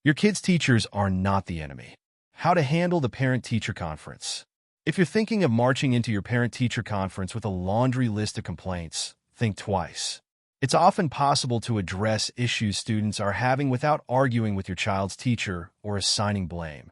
Your kids' teachers are not the enemy. How to handle the parent-teacher conference. If you're thinking of marching into your parent-teacher conference with a laundry list of complaints, think twice. It's often possible to address issues students are having without arguing with your child's teacher or assigning blame,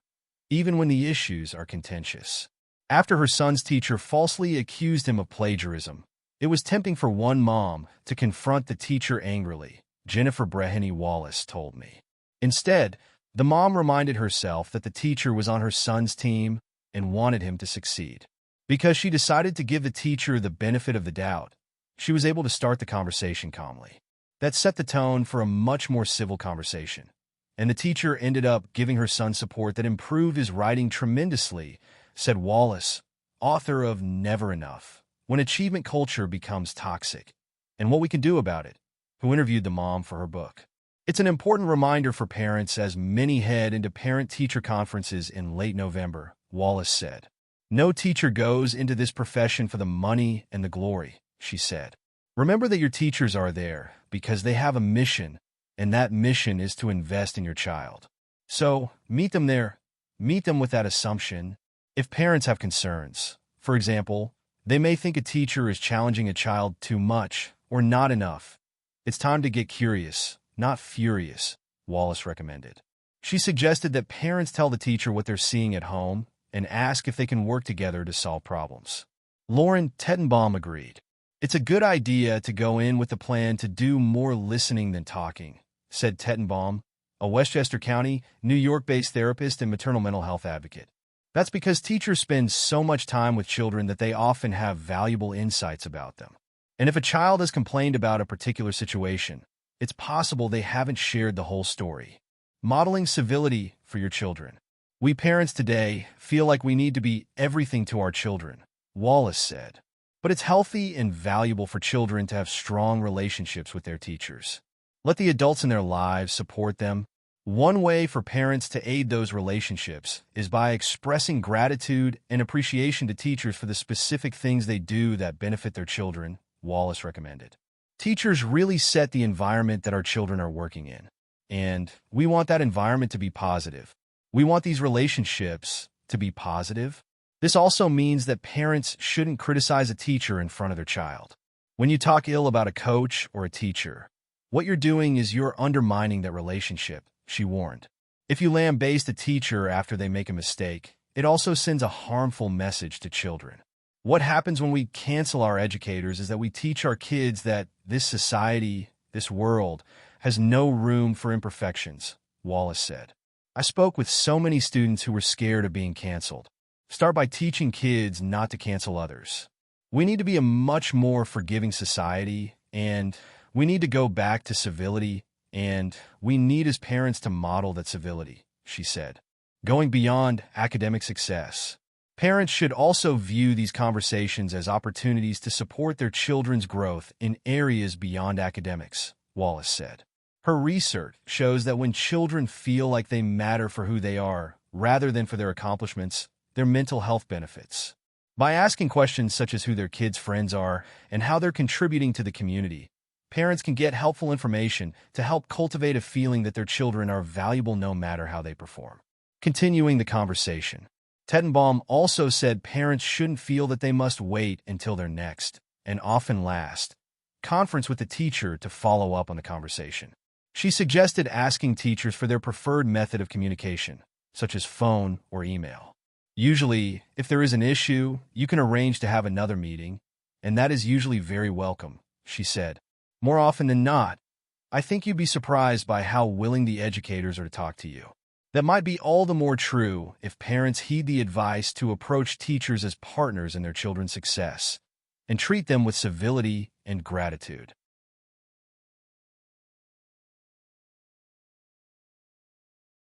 even when the issues are contentious. After her son's teacher falsely accused him of plagiarism, it was tempting for one mom to confront the teacher angrily, Jennifer Breheny Wallace told me. Instead, the mom reminded herself that the teacher was on her son's team and wanted him to succeed. Because she decided to give the teacher the benefit of the doubt, she was able to start the conversation calmly. That set the tone for a much more civil conversation, and the teacher ended up giving her son support that improved his writing tremendously, said Wallace, author of Never Enough, When Achievement Culture Becomes Toxic, and What We Can Do About It, who interviewed the mom for her book. It's an important reminder for parents as many head into parent-teacher conferences in late November, Wallace said. No teacher goes into this profession for the money and the glory, she said. Remember that your teachers are there because they have a mission, and that mission is to invest in your child. So, meet them there. Meet them with that assumption. If parents have concerns, for example, they may think a teacher is challenging a child too much or not enough. It's time to get curious, not furious, Wallace recommended. She suggested that parents tell the teacher what they're seeing at home and ask if they can work together to solve problems. Lauren Tettenbaum agreed. It's a good idea to go in with a plan to do more listening than talking, said Tettenbaum, a Westchester County, New York-based therapist and maternal mental health advocate. That's because teachers spend so much time with children that they often have valuable insights about them. And if a child has complained about a particular situation, it's possible they haven't shared the whole story. Modeling civility for your children. We parents today feel like we need to be everything to our children, Wallace said. But it's healthy and valuable for children to have strong relationships with their teachers. Let the adults in their lives support them. One way for parents to aid those relationships is by expressing gratitude and appreciation to teachers for the specific things they do that benefit their children, Wallace recommended. Teachers really set the environment that our children are working in, and we want that environment to be positive. We want these relationships to be positive. This also means that parents shouldn't criticize a teacher in front of their child. When you talk ill about a coach or a teacher, what you're doing is you're undermining that relationship, she warned. If you lambaste a teacher after they make a mistake, it also sends a harmful message to children. What happens when we cancel our educators is that we teach our kids that this society, this world, has no room for imperfections, Wallace said. I spoke with so many students who were scared of being canceled. Start by teaching kids not to cancel others. We need to be a much more forgiving society, and we need to go back to civility, and we need as parents to model that civility, she said. Going beyond academic success. Parents should also view these conversations as opportunities to support their children's growth in areas beyond academics, Wallace said. Her research shows that when children feel like they matter for who they are, rather than for their accomplishments, their mental health benefits. By asking questions such as who their kids' friends are and how they're contributing to the community, parents can get helpful information to help cultivate a feeling that their children are valuable no matter how they perform. Continuing the conversation. Tettenbaum also said parents shouldn't feel that they must wait until their next, and often last, conference with the teacher to follow up on the conversation. She suggested asking teachers for their preferred method of communication, such as phone or email. Usually, if there is an issue, you can arrange to have another meeting, and that is usually very welcome, she said. More often than not, I think you'd be surprised by how willing the educators are to talk to you. That might be all the more true if parents heed the advice to approach teachers as partners in their children's success and treat them with civility and gratitude.